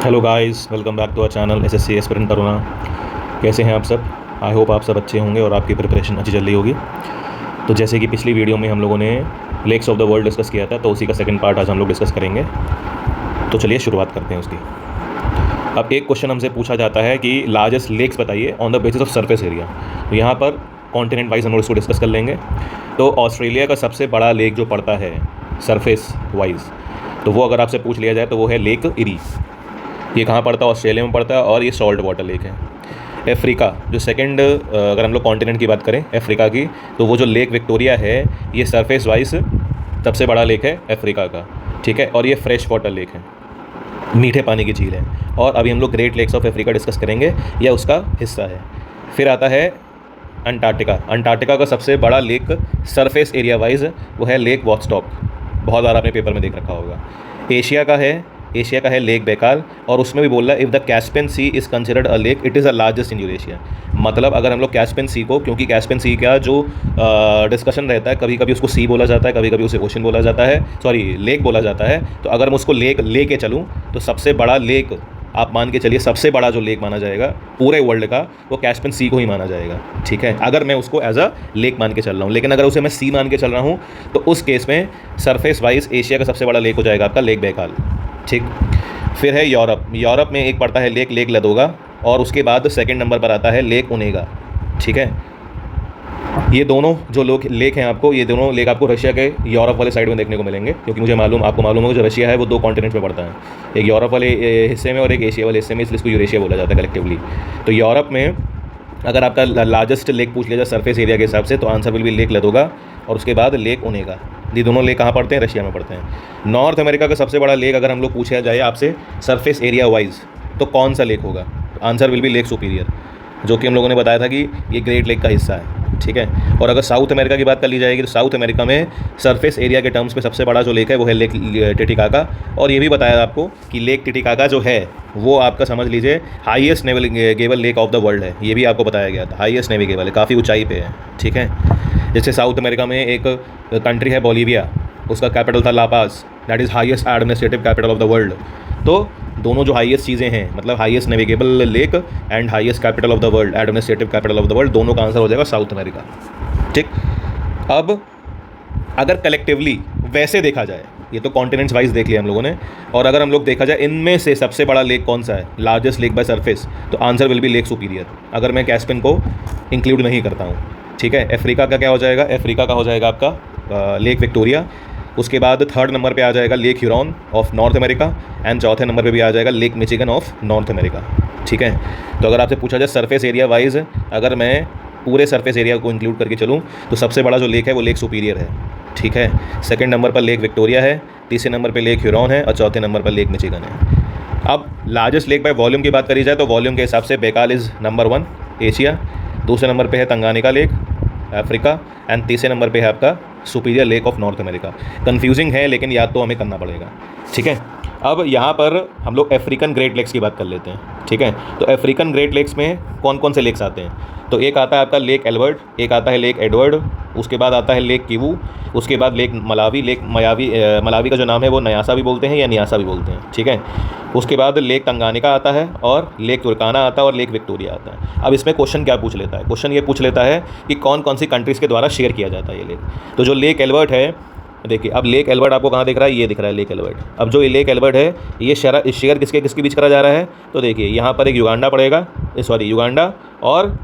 Hello guys, welcome back to our channel SSC aspirant Taruna. कैसे हैं आप सब? आई होप आप सब अच्छे होंगे और आपकी प्रिपरेशन अच्छी चल रही होगी। तो जैसे कि पिछली वीडियो में हम लोगों ने lakes of the world discuss किया था, तो उसी का सेकंड पार्ट आज हम लोग डिस्कस करेंगे। तो चलिए शुरुआत करते हैं उसकी। अब एक क्वेश्चन हमसे पूछा जाता है कि लार्जेस्ट लेक्स बताइए on the basis of surface area. तो यहाँ पर कॉन्टिनेंट वाइज हम लोग इसको डिस्कस कर लेंगे। तो ऑस्ट्रेलिया का सबसे बड़ा लेक जो पड़ता है सरफेस वाइज, तो वो अगर आपसे पूछ लिया जाए तो वो है लेक इरी। ये कहाँ पड़ता है? ऑस्ट्रेलिया में पड़ता है और ये सॉल्ट वाटर लेक है। अफ्रीका जो सेकंड, अगर हम लोग कॉन्टिनेंट की बात करें अफ्रीका की, तो वो जो लेक विक्टोरिया है ये सरफेस वाइज सबसे बड़ा लेक है अफ्रीका का, ठीक है। और ये फ्रेश वाटर लेक है, मीठे पानी की झील है। और अभी हम लोग great lakes of Africa discuss करेंगे, यह उसका हिस्सा है। फिर आता है अंटार्कटिका। अंटार्कटिका का सबसे बड़ा लेक सरफेस एरिया वाइज वो है लेक वॉस्टॉक, बहुत बार आपने पेपर में देख रखा होगा। एशिया का है लेक बैकाल, और उसमें भी बोल रहा है if the Caspian sea is considered a lake it is the largest in Eurasia. मतलब अगर हम लोग कैस्पियन सी को, क्योंकि कैस्पियन सी का जो डिस्कशन रहता है, कभी कभी उसको सी बोला जाता है, कभी कभी उसे ओशन बोला जाता है, सॉरी लेक बोला जाता है। तो अगर मैं उसको लेक लेके चलूँ तो सबसे बड़ा लेक आप मान के चलिए, सबसे बड़ा जो लेक माना जाएगा पूरे वर्ल्ड का वो कैस्पियन सी को ही माना जाएगा, ठीक है, अगर मैं उसको एज अ लेक मान के चल रहा हूँ। लेकिन अगर उसे मैं सी मान के चल रहा हूँ तो उस केस में सरफेस वाइज एशिया का सबसे बड़ा लेक हो जाएगा आपका लेक बैकाल, ठीक। फिर है यूरोप में एक पड़ता है लेक लदोगा, और उसके बाद सेकंड नंबर पर आता है लेक ओनेगा, ठीक है। ये दोनों जो लेक हैं आपको, ये दोनों लेक आपको रशिया के यूरोप वाले साइड में देखने को मिलेंगे, क्योंकि आपको मालूम होगा जो रशिया है वो दो कॉन्टिनेंट्स में पड़ता है, एक यूरोप वाले हिस्से में और एक एशिया वाले हिस्से में, इसलिए इसको यूरेशिया बोला जाता है कलेक्टिवली। तो यूरोप में अगर आपका लार्जेस्ट लेक पूछ लिया जाए सरफेस एरिया के हिसाब से, तो आंसर विल बी लेक लदोगा, और उसके बाद लेक ओनेगा। ये दोनों लेक कहाँ पड़ते हैं? रशिया में पड़ते हैं। नॉर्थ अमेरिका का सबसे बड़ा लेक अगर हम लोग पूछा जाए आपसे सरफेस एरिया वाइज, तो कौन सा लेक होगा? Answer will B lake superior, जो कि हम लोगों ने बताया था कि ये ग्रेट लेक का हिस्सा है, ठीक है। और अगर साउथ अमेरिका की बात कर ली जाएगी तो साउथ अमेरिका में सरफेस एरिया के टर्म्स पे सबसे बड़ा जो लेक है वो है लेक टिटिकाका। और ये भी बताया आपको कि लेक टिटिकाका जो है वो आपका समझ लीजिए highest navigable lake of the world है। ये भी आपको बताया गया था, हाईएस्ट नेविगेबल है, काफ़ी ऊंचाई पे है, ठीक है। जैसे साउथ अमेरिका में एक कंट्री है बोलीविया, उसका कैपिटल था लापास, that is highest administrative capital of the world. तो दोनों जो हाईएस्ट चीज़ें हैं, मतलब highest navigable lake and highest capital of the world, administrative capital of the world, दोनों का आंसर हो जाएगा साउथ अमेरिका, ठीक। अब अगर कलेक्टिवली वैसे देखा जाए, ये तो कॉन्टिनेंट्स वाइज देख लिया हम लोगों ने, और अगर हम लोग देखा जाए इनमें से सबसे बड़ा लेक कौन सा है, लार्जेस्ट लेक बाय सरफेस, तो answer will B lake superior, अगर मैं कैस्पियन को इंक्लूड नहीं करता हूँ, ठीक है। अफ्रीका का क्या हो जाएगा? अफ्रीका का हो जाएगा आपका लेक विक्टोरिया। उसके बाद थर्ड नंबर पे आ जाएगा lake Huron of north America, and चौथे नंबर पे भी आ जाएगा lake Michigan of north America, ठीक है। तो अगर आपसे पूछा जाए सरफेस एरिया वाइज, अगर मैं पूरे सरफेस एरिया को इंक्लूड करके चलूँ तो सबसे बड़ा जो लेक है वो लेक सुपीरियर है, ठीक है। सेकंड नंबर पर लेक विक्टोरिया है, तीसरे नंबर पर लेक ह्यूरॉन है, और चौथे नंबर पर लेक मिचिगन है। अब लार्जेस्ट लेक बाय वॉल्यूम की बात करी जाए तो वॉल्यूम के हिसाब से बैकाल इज़ नंबर 1 एशिया, दूसरे नंबर पे है तंगानिका लेक अफ्रीका, एंड तीसरे नंबर पे है आपका superior lake of north America. Confusing है लेकिन याद तो हमें करना पड़ेगा, ठीक है। अब यहाँ पर हम लोग अफ्रीकन ग्रेट लेक्स की बात कर लेते हैं, ठीक है। तो अफ्रीकन ग्रेट लेक्स में कौन कौन से लेक्स आते हैं? तो एक आता है आपका लेक एल्बर्ट, एक आता है लेक एडवर्ड, उसके बाद आता है लेक किवू, उसके बाद लेक मलावी, मलावी का जो नाम है वो नयासा भी बोलते हैं या नियासा भी बोलते हैं, ठीक है। उसके बाद लेक तंगानिका आता है, और लेक तुर्काना आता है, और लेक विक्टोरिया आता है। अब इसमें क्वेश्चन क्या पूछ लेता है? क्वेश्चन ये पूछ लेता है कि कौन कौन सी कंट्रीज़ के द्वारा शेयर किया जाता है ये लेक। तो जो लेक एल्बर्ट है, देखिए अब लेक एल्बर्ट आपको कहाँ दिख रहा है? ये दिख रहा है लेक एल्बर्ट। अब जो ये लेक एल्बर्ट है ये शेयर किसके बीच करा जा रहा है? तो देखिए यहाँ पर एक युगांडा और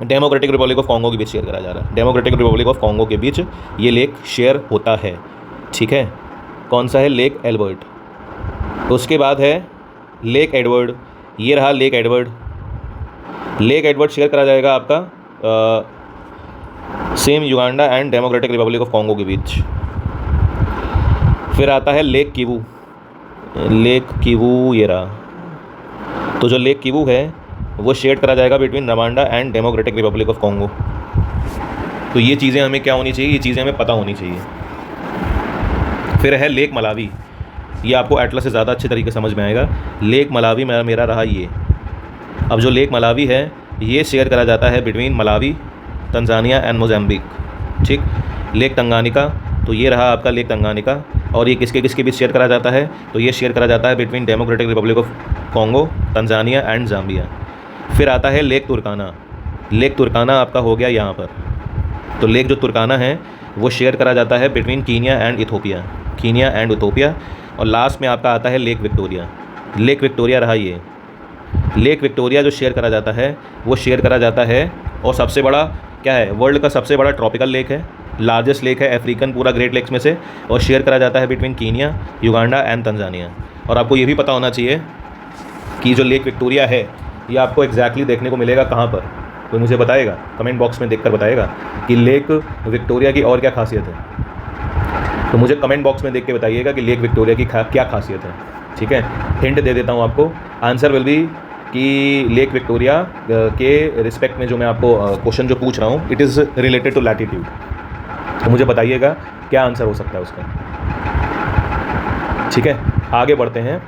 डेमोक्रेटिक रिपब्लिक ऑफ कॉन्गो के बीच शेयर करा जा रहा है। डेमोक्रेटिक रिपब्लिक ऑफ कॉन्गो के बीच ये लेक शेयर होता है, ठीक है। कौन सा है? Lake Albert. उसके बाद है लेक एडवर्ड, ये रहा lake Edward. Lake Edward share करा जाएगा आपका same Uganda and democratic Republic of Congo के बीच। फिर आता है लेक किवू, ये रहा। तो जो लेक किवू है वो शेयर करा जाएगा between Rwanda and democratic Republic of Congo. तो ये चीज़ें हमें क्या होनी चाहिए? ये चीज़ें हमें पता होनी चाहिए। फिर है लेक मलावी, ये आपको एटलस से ज़्यादा अच्छे तरीके समझ में आएगा। लेक मलावी मेरा रहा ये। अब जो लेक मलावी है ये शेयर करा जाता है between Malawi, Tanzania and Mozambique, ठीक। लेक तंगानिका, तो ये रहा आपका लेक तंगानिका, और ये किसके किसके बीच शेयर करा जाता है, तो ये शेयर करा जाता है between democratic Republic of Congo, Tanzania and Zambia. फिर आता है लेक तुर्काना। लेक तुर्काना आपका हो गया यहाँ पर, तो लेक जो तुर्काना है वो शेयर करा जाता है between Kenya and Ethiopia, Kenya and Ethiopia. और लास्ट में आपका आता है लेक विक्टोरिया। लेक विक्टोरिया रहा ये, लेक विक्टोरिया जो शेयर करा जाता है वो शेयर करा जाता है, और सबसे बड़ा क्या है, वर्ल्ड का सबसे बड़ा ट्रॉपिकल लेक है, लार्जेस्ट लेक है अफ्रीकन पूरा ग्रेट लेक्स में से, और शेयर करा जाता है between Kenya, Uganda and Tanzania. और आपको ये भी पता होना चाहिए कि जो लेक विक्टोरिया है ये आपको एग्जैक्टली देखने को मिलेगा कहाँ पर, कोई मुझे बताएगा, कमेंट बॉक्स में देखकर बताएगा कि लेक विक्टोरिया की और क्या खासियत है। तो मुझे कमेंट बॉक्स में देख के बताइएगा कि लेक विक्टोरिया की क्या खासियत है, ठीक है। हिंट दे देता हूँ आपको, आंसर विल बी कि लेक विक्टोरिया के रिस्पेक्ट में जो मैं आपको क्वेश्चन जो पूछ रहा हूँ it is related to latitude. तो मुझे बताइएगा क्या आंसर हो सकता है उसका, ठीक है। आगे बढ़ते हैं,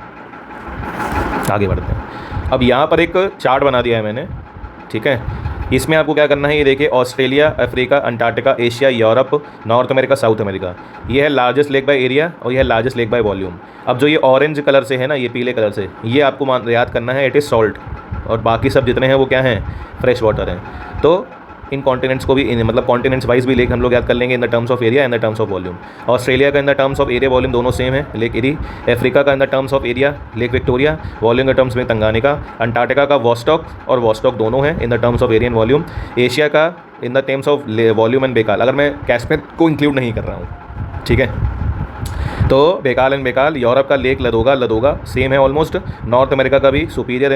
आगे बढ़ते हैं। अब यहाँ पर एक चार्ट बना दिया है मैंने, ठीक है। इसमें आपको क्या करना है, ये देखिए, Australia, Africa, Antarctica, Asia, Europe, north America, south America, ये है लार्जेस्ट लेक बाय एरिया और ये है लार्जेस्ट लेक बाय वॉल्यूम। अब जो ये ऑरेंज कलर से है ना, ये पीले कलर से, ये आपको याद करना है, इट इज़ सॉल्ट, और बाकी सब जितने हैं वो क्या हैं, फ्रेश वाटर हैं। तो इन कॉन्टिनेंट्स को भी मतलब कॉन्टिनेंट्स वाइज भी लेक हम लोग याद कर लेंगे in the terms of area, in the terms of volume. Australia का in the terms of area volume दोनों सेम है, लेक एरी। अफ्रीका का in the terms of area lake Victoria, volume के टर्म्स में तंगानिका। अंटार्कटिका का Vostok और Vostok दोनों हैं in the terms of area and volume. Asia का in the terms of volume and Baikal, अगर मैं कैस्पियन को इंक्लूड नहीं कर रहा हूँ, ठीक है। तो बेकाल एंड बेकाल। यूरोप का लेक लदोगा सेम है ऑलमोस्ट। नॉर्थ अमेरिका का भी सुपीरियर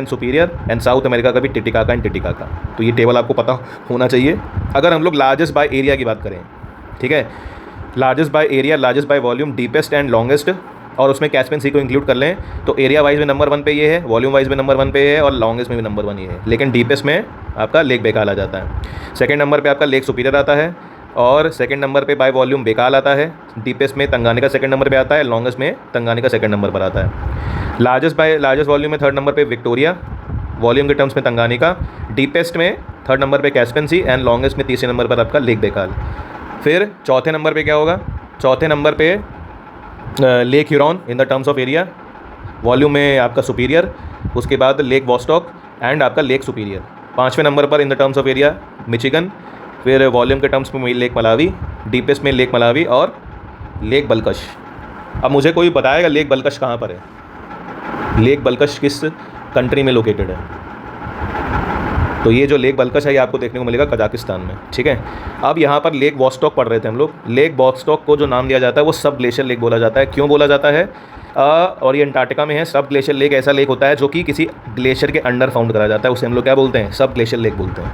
एंड साउथ अमेरिका का भी टिटिकाका एंड टिटिकाका। तो ये टेबल आपको पता होना चाहिए। अगर हम लोग लार्जेस्ट बाय एरिया की बात करें, ठीक है, largest by area, largest by volume, deepest and longest, और उसमें कैस्पियन सी को इंक्लूड कर लें, तो एरिया वाइज में नंबर 1 पे ये है, वॉल्यूम वाइज में नंबर 1 पे है, और लॉन्गेस्ट में भी नंबर 1 ये है। लेकिन डीपेस्ट में आपका लेक बेकाल आ जाता है। सेकेंड नंबर पर आपका लेक सुपीरियर आता है, और सेकंड नंबर पे बाय वॉल्यूम बेकाल आता है। डीपेस्ट में तंगानिका सेकंड नंबर पे आता है, लॉन्गेस्ट में तंगानिका सेकंड नंबर पर आता है। लार्जेस्ट वॉल्यूम में थर्ड नंबर पे विक्टोरिया, वॉल्यूम के टर्म्स में तंगानिका। डीपेस्ट में थर्ड नंबर पे कैस्पियन सी, एंड लॉन्गेस्ट में तीसरे नंबर पर आपका लेक बेकाल। फिर चौथे नंबर पे क्या होगा, चौथे नंबर पे lake Huron in the terms of area, volume में आपका सुपीरियर, उसके बाद लेक वॉस्टॉक एंड आपका लेक सुपीरियर। पाँचवें नंबर पर इन the terms of area Michigan, फिर वॉल्यूम के टर्म्स में लेक मलावी, डीपेस्ट में लेक मलावी और लेक बल्कश। अब मुझे कोई बताएगा लेक बल्कश कहाँ पर है, लेक बल्कश किस कंट्री में लोकेटेड है। तो ये जो लेक बल्कश है ये आपको देखने को मिलेगा कजाकिस्तान में, ठीक है। अब यहाँ पर लेक वॉस्टॉक पढ़ रहे थे हम लोग। लेक वॉस्टॉक को जो नाम दिया जाता है वो सब ग्लेशियर लेक बोला जाता है। क्यों बोला जाता है, और ये अंटार्कटिका में है। सब ग्लेशियर लेक ऐसा लेक होता है जो कि किसी ग्लेशियर के अंडर फाउंड करा जाता है, उसे हम लोग क्या बोलते हैं, सब ग्लेशियर लेक बोलते हैं,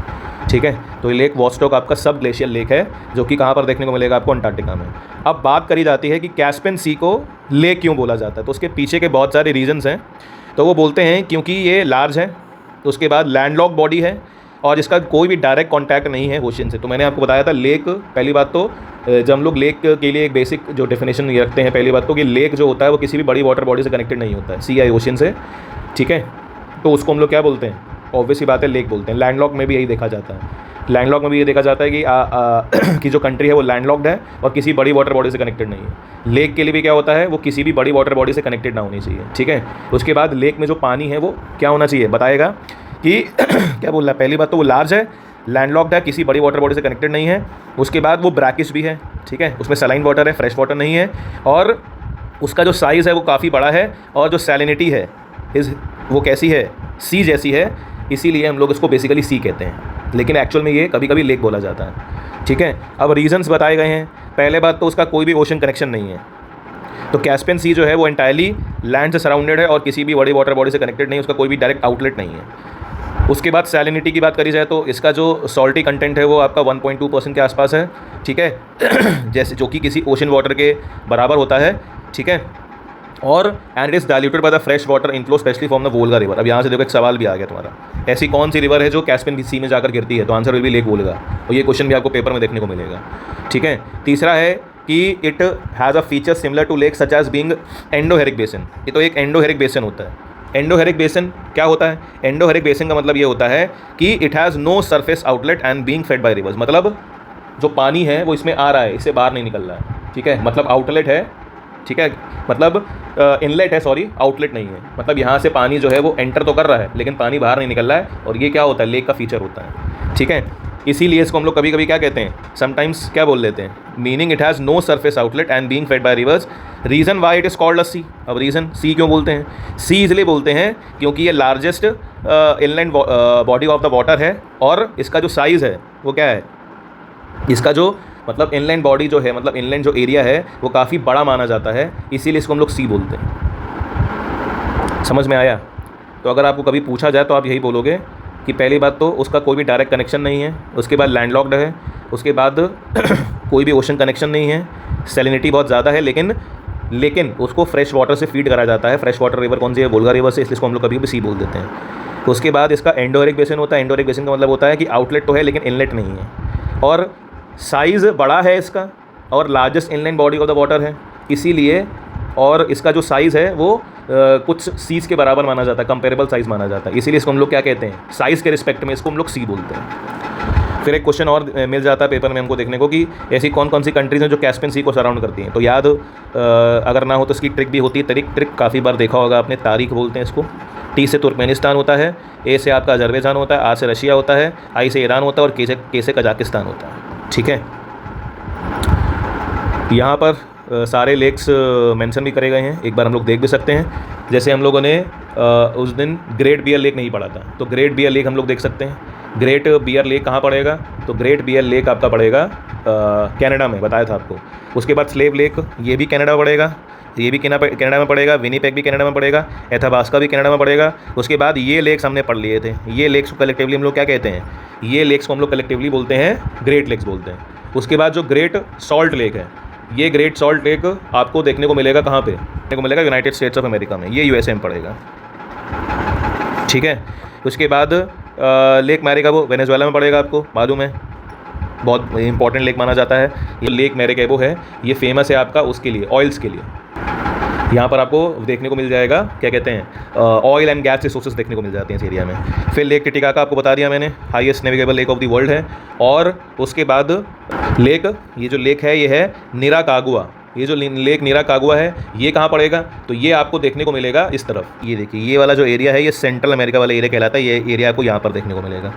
ठीक है। तो ये लेक वॉस्टॉक आपका सब ग्लेशियर लेक है, जो कि कहाँ पर देखने को मिलेगा आपको, अंटार्कटिका में। अब बात करी जाती है कि कैस्पियन सी को लेक क्यों बोला जाता है, तो उसके पीछे के बहुत सारे रीजंस हैं। तो वो बोलते हैं क्योंकि ये लार्ज है, तो उसके बाद लैंडलॉक बॉडी है, और इसका कोई भी डायरेक्ट कॉन्टैक्ट नहीं है ओशन से। तो मैंने आपको बताया था लेक, पहली बात तो जब हम लोग लेक के लिए एक बेसिक जो डेफिनेशन रखते हैं, पहली बात तो कि लेक जो होता है वो किसी भी बड़ी वाटर बॉडी से कनेक्टेड नहीं होता है, सी या ओशन से, ठीक है। तो उसको हम लोग क्या बोलते हैं, ऑब्वियस ही बात है लेक बोलते हैं। लैंडलॉक में भी यही देखा जाता है, लैंडलॉक में भी ये देखा जाता है कि कि जो कंट्री है वो लैंडलॉक्ड है और किसी बड़ी वाटर बॉडी से कनेक्टेड नहीं है। लेक के लिए भी क्या होता है, वो किसी भी बड़ी वाटर बॉडी से कनेक्टेड ना होनी चाहिए, ठीक है। उसके बाद लेक में जो पानी है वो क्या होना चाहिए, बताएगा कि क्या बोल रहा है। पहली बात तो वो लार्ज है, लैंडलॉक्ड है, किसी बड़ी वाटर बॉडी से कनेक्टेड नहीं है। उसके बाद वो ब्रैकिश भी है, ठीक है, उसमें सलाइन वाटर है, फ्रेश वाटर नहीं है, और उसका जो साइज़ है वो काफ़ी बड़ा है, और जो सैलिनिटी है वो कैसी है, सी जैसी है, इसीलिए हम लोग इसको बेसिकली सी कहते हैं। लेकिन एक्चुअल में ये कभी कभी लेक बोला जाता है, ठीक है। अब रीजंस बताए गए हैं। पहले बात तो उसका कोई भी ओशन कनेक्शन नहीं है, तो कैस्पियन सी जो है वो एंटायरली लैंड से सराउंडेड है और किसी भी बड़ी वाटर बॉडी से कनेक्टेड नहीं है, उसका कोई भी डायरेक्ट आउटलेट नहीं है। उसके बाद सैलिनिटी की बात करी जाए तो इसका जो सॉल्टी कंटेंट है वो आपका 1.2% के आसपास है, ठीक है, जैसे जो कि किसी ओशन वाटर के बराबर होता है, ठीक है। और and it is diluted by the fresh water inflow specially from the Volga river. अब यहाँ से देखो एक सवाल भी आ गया तुम्हारा, ऐसी कौन सी रिवर है जो कैस्पियन सी में जाकर गिरती है, तो आंसर विल भी लेक वोल्गा, और ये क्वेश्चन भी आपको पेपर में देखने को मिलेगा, ठीक है। तीसरा है कि it has a feature similar to lake such as being endorheic basin. ये तो एक एंडोहेरिक बेसिन होता है। एंडोहेरिक बेसिन क्या होता है, एंडोहेरिक बेसिन का मतलब ये होता है कि it has no surface outlet and being fed by rivers. मतलब जो पानी है वो इसमें आ रहा है, इससे बाहर नहीं निकल रहा है, ठीक है, मतलब आउटलेट है, ठीक है, मतलब इनलेट है, सॉरी आउटलेट नहीं है। मतलब यहाँ से पानी जो है वो एंटर तो कर रहा है लेकिन पानी बाहर नहीं निकल रहा है, और ये क्या होता है, लेक का फीचर होता है। ठीक है, इसीलिए इसको हम लोग कभी कभी क्या कहते हैं, समटाइम्स क्या बोल लेते हैं, meaning it has no surface outlet and being fed by rivers. Reason why it is called a sea. अब रीज़न सी क्यों बोलते हैं, सी इसलिए बोलते हैं क्योंकि ये largest inland body of the water है, और इसका जो साइज़ है वो क्या है, इसका जो मतलब इनलैंड बॉडी जो है, मतलब इनलैंड जो एरिया है वो काफ़ी बड़ा माना जाता है, इसीलिए इसको हम लोग सी बोलते हैं। समझ में आया? तो अगर आपको कभी पूछा जाए तो आप यही बोलोगे कि पहली बात तो उसका कोई भी डायरेक्ट कनेक्शन नहीं है, उसके बाद लैंडलॉक्ड है, उसके बाद कोई भी ओशन कनेक्शन नहीं है, सैलिनिटी बहुत ज़्यादा है, लेकिन उसको फ्रेश वाटर से फीड करा जाता है। फ्रेश वाटर रिवर कौन सी है, वोल्गा रिवर से, इसलिए इसको हम लोग कभी भी सी बोल देते हैं। तो उसके बाद इसका एंडोरिक बेसिन होता है। एंडोरिक बेसिन का मतलब होता है कि आउटलेट तो है लेकिन इनलेट नहीं है, और साइज़ बड़ा है इसका, और largest inland body of the water है इसीलिए, और इसका जो साइज़ है वो कुछ सीज़ के बराबर माना जाता है, कंपेरेबल साइज़ माना जाता है, इसीलिए इसको हम लोग क्या कहते हैं, साइज़ के रिस्पेक्ट में इसको हम लोग सी बोलते हैं। फिर एक क्वेश्चन और मिल जाता है पेपर में हमको देखने को कि ऐसी कौन कौन सी कंट्रीज़ हैं जो कैस्पियन सी को सराउंड करती हैं। तो याद अगर ना हो तो इसकी ट्रिक भी होती है, ट्रिक काफ़ी बार देखा होगा आपने, तारीख बोलते हैं इसको। टी से तुर्कमेनिस्तान होता है, ए से आपका अजरबैजान होता है, आर से रशिया होता है, आई से ईरान होता है, और के से कजाकिस्तान होता है। ठीक है, यहाँ पर सारे लेक्स मेंशन भी करे गए हैं, एक बार हम लोग देख भी सकते हैं। जैसे हम लोगों ने उस दिन ग्रेट बियर लेक नहीं पढ़ा था, तो ग्रेट बियर लेक हम लोग देख सकते हैं। ग्रेट बियर लेक कहाँ पड़ेगा, तो ग्रेट बियर लेक आपका पड़ेगा कनाडा में, बताया था आपको। उसके बाद स्लेव लेक, ये भी कनाडा पड़ेगा, ये भी कनाडा में पड़ेगा। विनीपेग भी कनाडा में पड़ेगा, एथाबास्का भी कनाडा में पड़ेगा। उसके बाद ये लेक्स हमने पढ़ लिए थे, ये लेक्स को कलेक्टिवली हम लोग क्या कहते हैं, ये लेक्स को हम लोग कलेक्टिवली बोलते हैं ग्रेट लेक्स बोलते हैं। उसके बाद जो ग्रेट सॉल्ट लेक है, ये ग्रेट सॉल्ट लेक आपको देखने को मिलेगा कहाँ पे, देखने को मिलेगा यूनाइटेड स्टेट्स ऑफ अमेरिका में, ये यूएसए में पड़ेगा। ठीक है, उसके बाद लेक मैरिकाबो वेनेजुएला में पड़ेगा, आपको मालूम है, बहुत इंपॉर्टेंट लेक माना जाता है। ये लेक मैरिकाबो है, ये फेमस है आपका उसके लिए, ऑयल्स के लिए। यहाँ पर आपको देखने को मिल जाएगा क्या कहते हैं, ऑयल एंड गैस रिसोर्सेज देखने को मिल जाते हैं इस एरिया में। फिर लेक टिटिकाका आपको बता दिया मैंने, highest navigable lake of the world है। और उसके बाद लेक, ये जो लेक है ये है निराकागुआ, ये जो लेक निराकागुआ है ये कहाँ पड़ेगा, तो ये आपको देखने को मिलेगा इस तरफ। ये देखिए, ये वाला जो एरिया है ये सेंट्रल अमेरिका वाला एरिया कहलाता है, ये एरिया आपको यहाँ पर देखने को मिलेगा।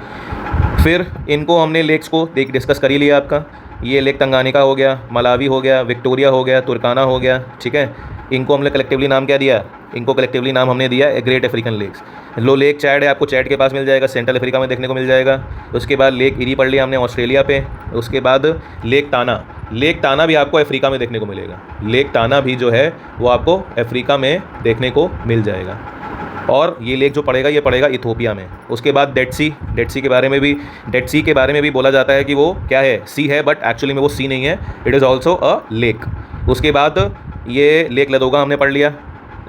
फिर इनको हमने लेक्स को डिस्कस कर ही लिया आपका। ये लेक तंगानिका हो गया, मलावी हो गया, विक्टोरिया हो गया, तुर्काना हो गया। ठीक है, इनको हमने कलेक्टिवली नाम क्या दिया, इनको कलेक्टिवली नाम हमने दिया ग्रेट अफ्रीकन लेक्स। लो लेक चैड है, आपको चैड के पास मिल जाएगा, सेंट्रल अफ्रीका में देखने को मिल जाएगा। उसके बाद लेक इरी पढ़ लिया हमने ऑस्ट्रेलिया पे। उसके बाद लेक ताना, लेक ताना भी आपको अफ्रीका में देखने को मिलेगा। लेक ताना भी जो है वो आपको अफ्रीका में देखने को मिल जाएगा। और ये लेक जो पड़ेगा ये पड़ेगा इथोपिया में। उसके बाद डेड सी, डेड सी के बारे में भी बोला जाता है कि वो क्या है, सी है, बट एक्चुअली में वो सी नहीं है, it is also a lake. उसके बाद ये लेक लदोगा हमने पढ़ लिया,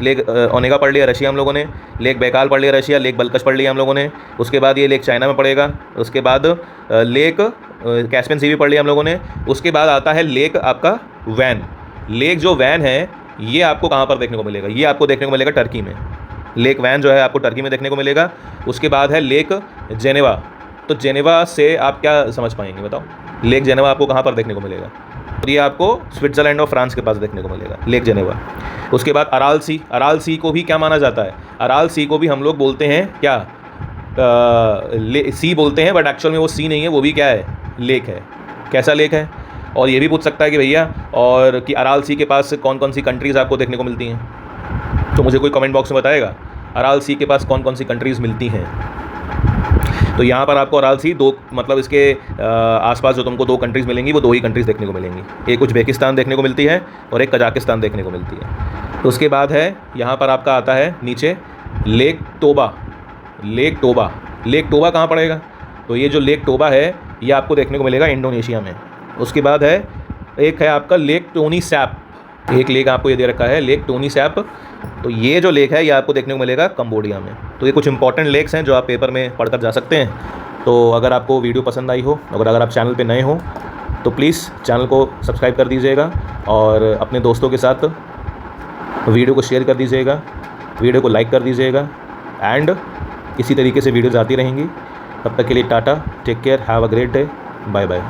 लेक ओनेगा पढ़ लिया रशिया हम लोगों ने, लेक बैकाल पढ़ लिया रशिया, लेक बल्कश पढ़ लिया हम लोगों ने। उसके बाद ये लेक चाइना में पड़ेगा। उसके बाद लेक कैस्पियन सी भी पढ़ लिया हम लोगों ने। उसके बाद आता है लेक आपका वैन। लेक जो वैन है ये आपको कहाँ पर देखने को मिलेगा, ये आपको देखने को मिलेगा टर्की में। लेक वैन जो है आपको टर्की में देखने को मिलेगा। उसके बाद है लेक जेनेवा। तो जेनेवा से आप क्या समझ पाएंगे बताओ, लेक जेनेवा आपको कहाँ पर देखने को मिलेगा, और ये आपको स्विट्ज़रलैंड और फ्रांस के पास देखने को मिलेगा, लेक जेनेवा। उसके बाद अराल सी, अराल सी को भी क्या माना जाता है, अराल सी को भी हम लोग बोलते हैं क्या, सी बोलते हैं, बट एक्चुअल में वो सी नहीं है, वो भी क्या है, लेक है। कैसा लेक है, और ये भी पूछ सकता है कि भैया और कि अराल सी के पास कौन कौन सी कंट्रीज़ आपको देखने को मिलती हैं, तो मुझे कोई कमेंट बॉक्स में बताएगा अराल सी के पास कौन कौन सी कंट्रीज़ मिलती हैं। तो यहाँ पर आपको अराल सी दो, मतलब इसके आसपास जो तुमको दो कंट्रीज़ मिलेंगी वो दो ही कंट्रीज़ देखने को मिलेंगी, एक उज़्बेकिस्तान देखने को मिलती है और एक कजाकिस्तान देखने को मिलती है। तो उसके बाद है यहाँ पर आपका आता है नीचे lake Toba. Lake Toba, lake Toba कहाँ पड़ेगा, तो ये जो लेक टोबा है ये आपको देखने को मिलेगा इंडोनेशिया में। उसके बाद है एक है आपका लेक टोनी सैप, एक लेक आपको ये दे रखा है लेक टोनी सैप, तो ये जो लेक है ये आपको देखने को मिलेगा कंबोडिया में। तो ये कुछ इंपॉर्टेंट लेक्स हैं जो आप पेपर में पढ़कर जा सकते हैं। तो अगर आपको वीडियो पसंद आई हो, अगर आप चैनल पे नए हो तो प्लीज़ चैनल को सब्सक्राइब कर दीजिएगा और अपने दोस्तों के साथ वीडियो को शेयर कर दीजिएगा, वीडियो को लाइक कर दीजिएगा। एंड इसी तरीके से वीडियोज़ आती रहेंगी। तब तक के लिए tata, take care, have a great day, bye bye.